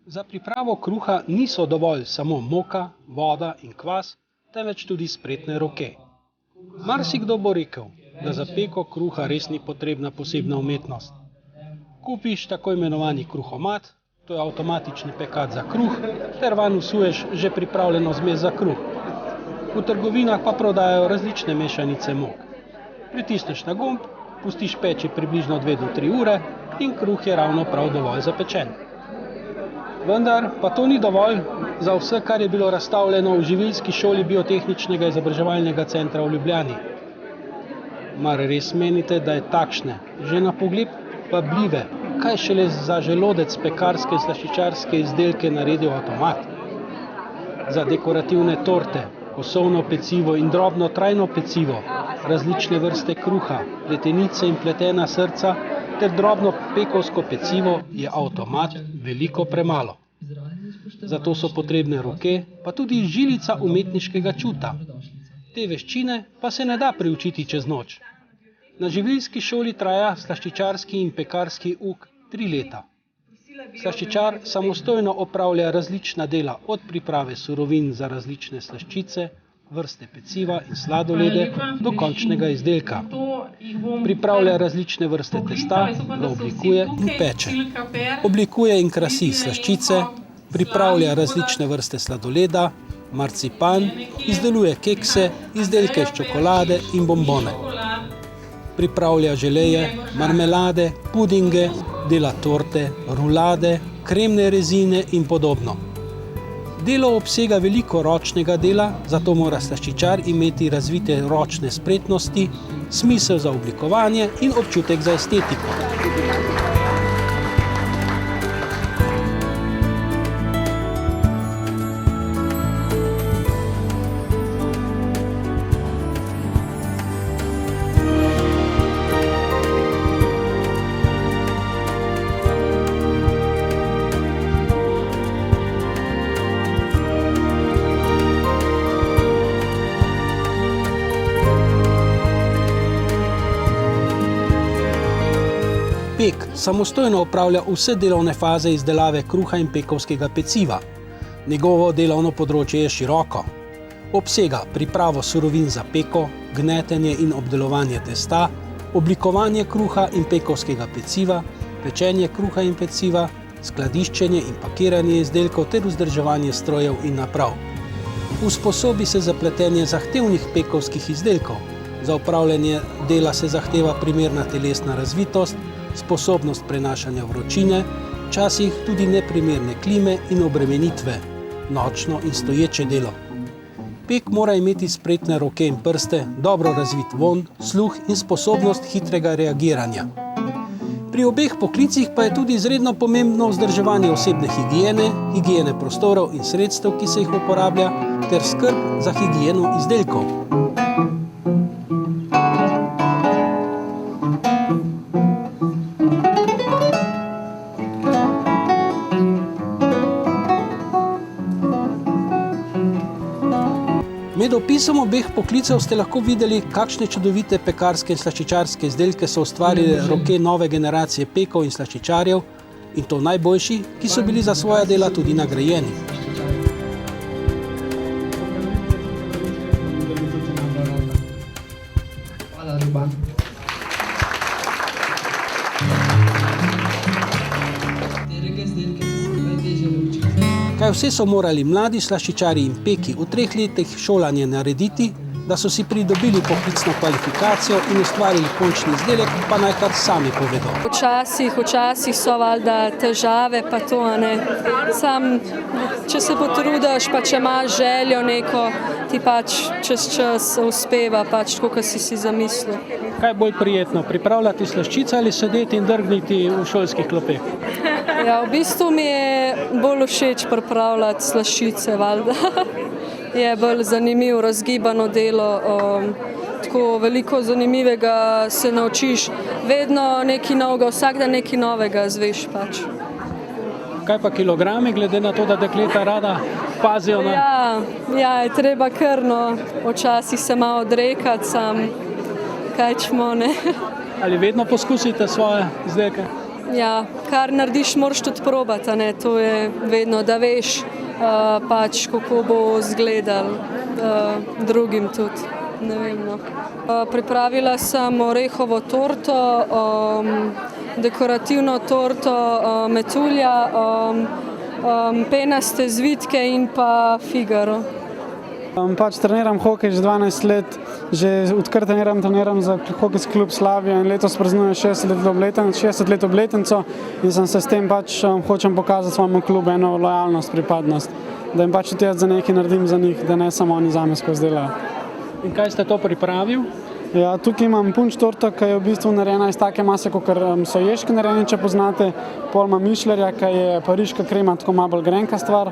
Za pripravo kruha niso dovolj samo moka, voda in kvas, temveč tudi spretne roke. Marsikdo bo rekel, da za peko kruha res ni potrebna posebna umetnost. Kupiš tako imenovani kruhomat, to je avtomatični pekač za kruh, ter vanj vsuješ že pripravljeno zmes za kruh. V trgovinah pa prodajajo različne mešanice mok. Pritisneš na gumb, pustiš peči približno 2 do 3 ure in kruh je ravno prav dovolj zapečen. Vendar pa to ni dovolj za vse, kar je bilo razstavljeno v živilski šoli Biotehničnega izobraževalnega centra v Ljubljani. Mar res menite, da je takšne, že na pogled vabljive, kaj šele za želodec pekarske in slaščičarske izdelke naredil avtomat? Za dekorativne torte, kosovno pecivo in drobno trajno pecivo, različne vrste kruha, pletenice in pletena srca ter drobno pekovsko pecivo je avtomat veliko premalo. Zato so potrebne roke, pa tudi žilica umetniškega čuta. Te veščine pa se ne da priučiti čez noč. Na živilski šoli traja slaščičarski in pekarski uk 3 leta. Slaščičar samostojno opravlja različna dela od priprave surovin za različne slaščice, vrste peciva in sladolede do končnega izdelka. Pripravlja različne vrste testa, ga oblikuje in peče. Oblikuje in krasi slaščice, pripravlja različne vrste sladoleda, marcipan, izdeluje kekse, izdelke iz čokolade in bombone. Pripravlja želeje, marmelade, pudinge, dela torte, rulade, kremne rezine in podobno. Delo obsega veliko ročnega dela, zato mora slaščičar imeti razvite ročne spretnosti, smisel za oblikovanje in občutek za estetiko. Pek samostojno opravlja vse delovne faze izdelave kruha in pekovskega peciva. Njegovo delovno področje je široko. Obsega pripravo surovin za peko, gnetenje in obdelovanje testa, oblikovanje kruha in pekovskega peciva, pečenje kruha in peciva, skladiščenje in pakiranje izdelkov ter vzdrževanje strojev in naprav. Usposobi se za pletenje zahtevnih pekovskih izdelkov. Za opravljanje dela se zahteva primerna telesna razvitost, sposobnost prenašanja vročine, včasih tudi neprimerne klime in obremenitve, nočno in stoječe delo. Pek mora imeti spretne roke in prste, dobro razvit vonj, sluh in sposobnost hitrega reagiranja. Pri obeh poklicih pa je tudi izredno pomembno vzdrževanje osebne higiene, higiene prostorov in sredstev, ki se jih uporablja, ter skrb za higieno izdelkov. Med opisom obeh poklicev ste lahko videli, kakšne čudovite pekarske in slaščičarske izdelke so ustvarile roke nove generacije pekov in slaščičarjev, in to najboljši, ki so bili za svoja dela tudi nagrajeni. Hvala, Ljuba. Katerega izdelke so se najtežje Kaj vse so morali mladi slaščičarji in peki v 3 letih šolanja narediti, da so si pridobili poklicno kvalifikacijo in ustvarili končni izdelek, pa naj kar sami povedo. Včasih so valjda težave, pa to, ne. Sam, če se potrudiš, pa če imaš željo neko, ti pač čez čas uspeva, pač tako, kot si zamislil. Kaj je bolj prijetno, pripravljati slaščice ali sedeti in drgniti v šolskih klopeh? Ja, v bistvu mi je bolj všeč pripravljati slaščice, valjda. Je bolj zanimivo, razgibano delo, tako veliko zanimivega se naučiš, vedno nekaj novega, vsak dan nekaj novega zveš pač. Kaj pa kilogrami, glede na to, da dekleta rada pazijo na... Ja, je treba krno, včasih se malo odrekati, sam kaj čmo, ne. Ali vedno poskusite svoje izdelke? Ja, kar narediš, moraš tudi probati, a ne, to je vedno, da veš, pač kako bo izgledal drugim tudi, ne vem, no. Pripravila sem orehovo torto, dekorativno torto, metulja, penaste zvitke in pa figaro. Pač treniram hokej že 12 let, že odkar treniram za hokejski klub Slavija in letos praznujem 60 let obletnico in sem se s tem pač hočem pokazati svojemu klubu eno lojalnost, pripadnost, da jim pač tudi za nekaj naredim za njih, da ne samo oni zame skozi delajo. In kaj ste to pripravil? Ja, tukaj imam punč torto, ki je v bistvu narejena iz take mase, kot so ježki narejeni, če poznate, pol imam mišlerja, ki je pariška krema, tako malo bolj grenka stvar.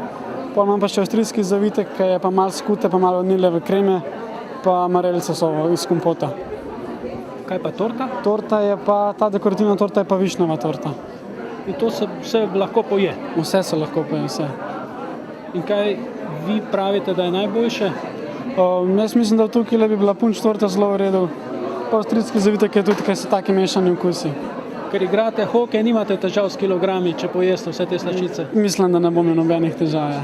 Pol imam pa še avstrijski zavitek, ki je pa malo skute, pa malo vanileve kreme, pa marelico so iz kompota. Kaj pa torta? Torta je pa, ta dekorativna torta je pa višnjeva torta. In to se vse lahko poje? Vse se lahko poje, vse. In kaj vi pravite, da je najboljše? Jaz mislim, da tukaj bi bila punč torta zelo v redu. Pa avstrijski zavitek je tudi, ker so taki mešani okusi. Ker igrate hokej, nimate težav s kilogrami, če pojeste vse te slaščice? Mislim, da ne bom imel nobenih težav, ja.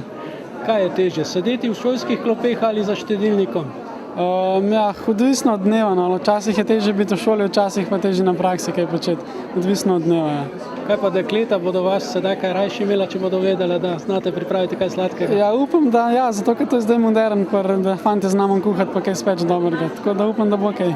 Kaj je težje, sedeti v šolskih klopeh ali za štedilnikom? Ja, odvisno od dneva, no. Včasih je težje biti v šoli, včasih pa težje na praksi kaj početi. Odvisno od dneva, ja. Kaj pa dekleta, bodo vas sedaj kaj rajši imela, če bodo vedela, da znate pripraviti kaj sladkega? Ja, upam, da ja, zato ker to je zdaj modern, da fantje znamo kuhati pa kaj speč dobrega. Tako da upam, da bo kaj,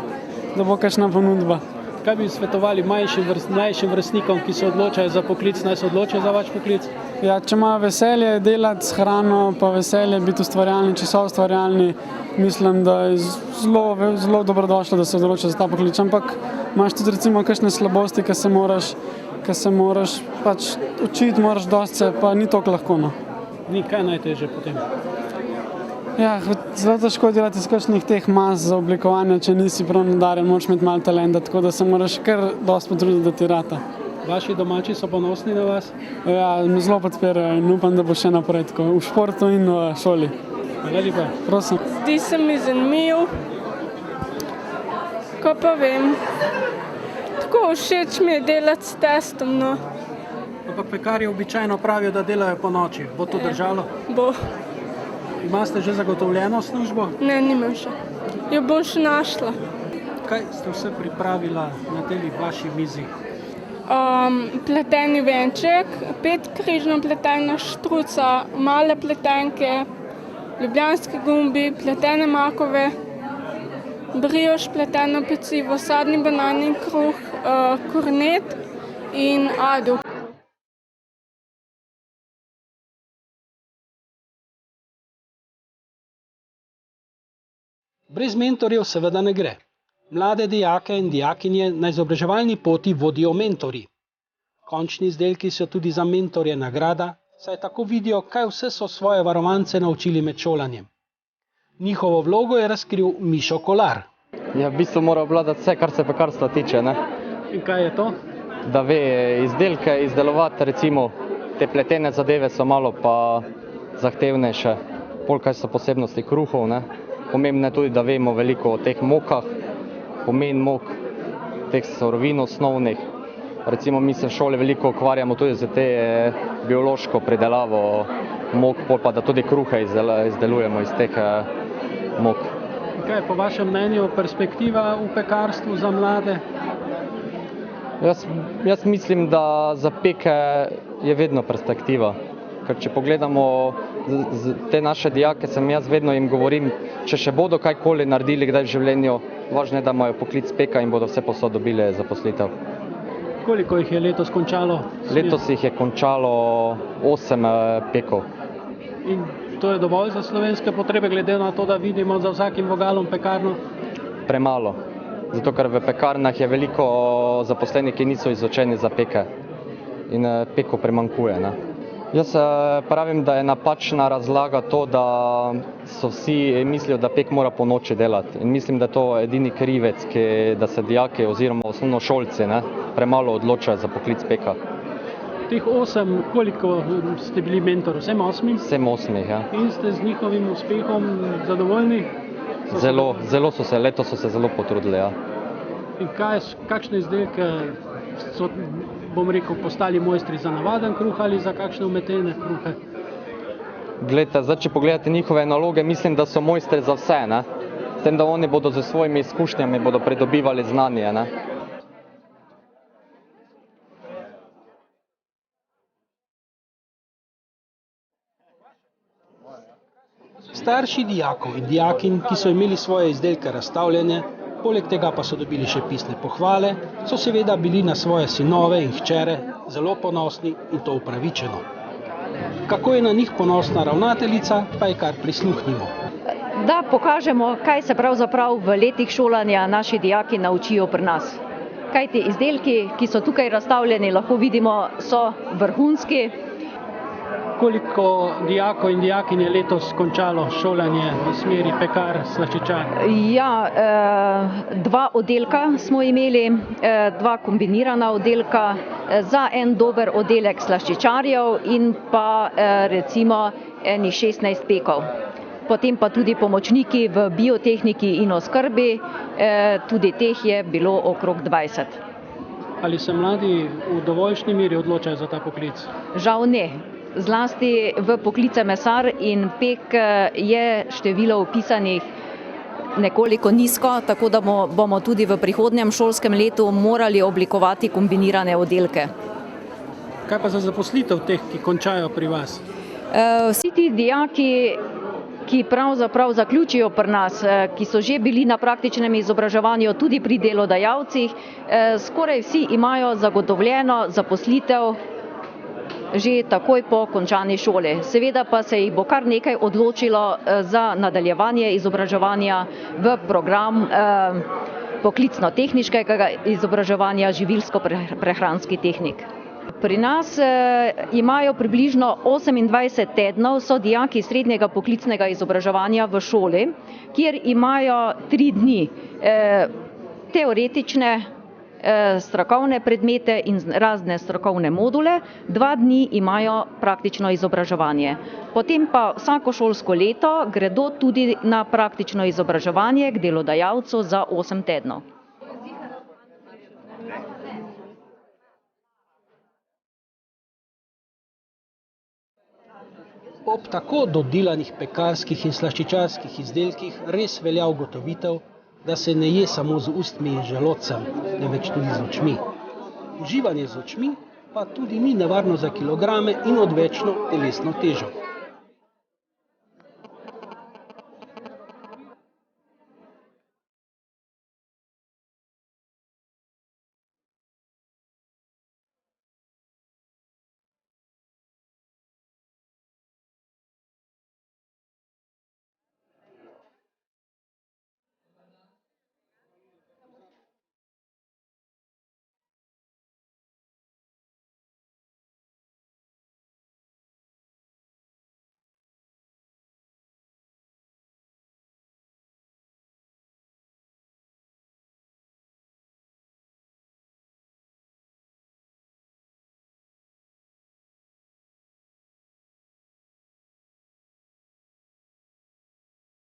da bo kakšna ponudba. Kaj bi svetovali mlajšim vrstnikom, ki se odločajo za poklic, naj se odločijo za vaš poklic? Ja, če imajo veselje delati s hrano, pa veselje biti ustvarjalni, če so ustvarjalni, mislim, da je zelo dobrodošlo, da se odločijo za ta poklic. Ampak imaš tudi recimo kakšne slabosti, ki se moraš pač učiti, moraš dosti se, pa ni toliko lahko, no. Ni kaj najtežje potem? Ja, zelo težko delati iz kakšnih teh mas za oblikovanje, če nisi prav nadarjen, moraš imeti malo talenta, tako da se moraš kar dosti potruditi, da ti rata. Vaši domači so ponosni na vas? Ja, me zelo podpirajo in upam, da bo še naprej tako, v športu in v šoli. Hvala lepa. Prosim. Zdi se mi zanimiv, ko pa vem, tako všeč mi je delati s testom, no. Ampak pekarji običajno pravijo, da delajo po noči. Bo to držalo? Bo. Imate že zagotovljeno službo? Ne, nimam še. Jo bom še našla. Kaj ste vse pripravila na tej vaši mizi? Pleteni venček, 5-križno pletena štruca, male pletenke, ljubljanski gumbi, pletene makove, brioš, pleteno pecivo, sadni banani kruh, kornet in ado. Brez mentorjev seveda ne gre. Mlade dijake in dijakinje na izobraževalni poti vodijo mentorji. Končni izdelki so tudi za mentorje nagrada, saj tako vidijo, kaj vse so svoje varovance naučili med šolanjem. Njihovo vlogo je razkril Mišo Kolar. Ja, v bistvu mora obvladati vse, kar se pekarstva tiče, ne? In kaj je to? Da ve izdelke izdelovati, recimo te pletene zadeve so malo pa zahtevnejše, pol kaj so posebnosti kruhov, ne? Pomembno je tudi, da vemo veliko o teh mokah, pomen mok, teh surovin osnovnih. Recimo mi se v šoli veliko ukvarjamo tudi z te biološko pridelavo mok, pol pa da tudi kruhe izdelujemo iz teh mok. Kaj je po vašem mnenju perspektiva v pekarstvu za mlade? Jaz mislim, da za peke je vedno perspektiva. Ker če pogledamo te naše dijake, sem jaz vedno jim govorim, če še bodo kajkoli naredili kdaj v življenju, važno je, da imajo poklic peka in bodo vse posod dobili zaposlitev. Koliko jih je letos končalo? Letos jih je končalo 8 pekov. In to je dovolj za slovenske potrebe, glede na to, da vidimo za vsakim vogalom pekarno? Premalo. Zato, ker v pekarnah je veliko zaposlenih, ki niso izučeni za peke. In pekov primanjkuje, ne. Jaz pravim, da je napačna razlaga to, da so vsi mislijo, da pek mora po noči delati. In mislim, da je to edini krivec, da se dijaki oziroma osnovnošolci premalo odločajo za poklic peka. Teh 8, koliko ste bili mentor? Vsem 8? Vsem 8, ja. In ste z njihovim uspehom zadovoljni? Zelo so se, letos so se zelo potrudili, ja. In kakšne izdelke so, bom rekel, postali mojstri za navaden kruh ali za kakšne umetene kruhe? Glejte, zdaj, če pogledate njihove naloge, mislim, da so mojstri za vse, ne. S tem, da oni bodo z svojimi izkušnjami bodo pridobivali znanje, ne. Starši dijakov in dijakinj, ki so imeli svoje izdelke razstavljene, poleg tega pa so dobili še pisne pohvale, so seveda bili na svoje sinove in hčere zelo ponosni in to upravičeno. Kako je na njih ponosna ravnateljica, pa je kar prisluhnimo. Da pokažemo, kaj se pravzaprav v letih šolanja naši dijaki naučijo pri nas. Kajti izdelki, ki so tukaj razstavljeni, lahko vidimo, so vrhunski. Koliko dijakov in dijakinj je letos končalo šolanje v smeri pekar, slaščičar? Ja, 2 oddelka smo imeli, 2 kombinirana oddelka, za en dober oddelek slaščičarjev in pa recimo eni 16 pekov. Potem pa tudi pomočniki v biotehniki in oskrbi, tudi teh je bilo okrog 20. Ali se mladi v dovoljšni meri odločajo za ta poklic? Žal ne. Zlasti v poklice mesar in pek je število vpisanih nekoliko nizko, tako da bomo tudi v prihodnjem šolskem letu morali oblikovati kombinirane oddelke. Kaj pa za zaposlitev teh, ki končajo pri vas? Vsi ti dijaki, ki pravzaprav zaključijo pri nas, ki so že bili na praktičnem izobraževanju tudi pri delodajalcih, skoraj vsi imajo zagotovljeno zaposlitev že takoj po končani šoli. Seveda pa se jih bo kar nekaj odločilo za nadaljevanje izobraževanja v program poklicno-tehniškega izobraževanja živilsko-prehranski tehnik. Pri nas imajo približno 28 tednov so dijaki srednjega poklicnega izobraževanja v šoli, kjer imajo 3 dni teoretične strokovne predmete in razne strokovne module, 2 dni imajo praktično izobraževanje. Potem pa vsako šolsko leto gredo tudi na praktično izobraževanje k delodajalcu za 8 tednov. Ob tako dodelanih pekarskih in slaščičarskih izdelkih res velja ugotovitev, da se ne je samo z ustmi in želodcem, temveč tudi z očmi. Uživanje z očmi pa tudi ni nevarno za kilograme in odvečno telesno težo.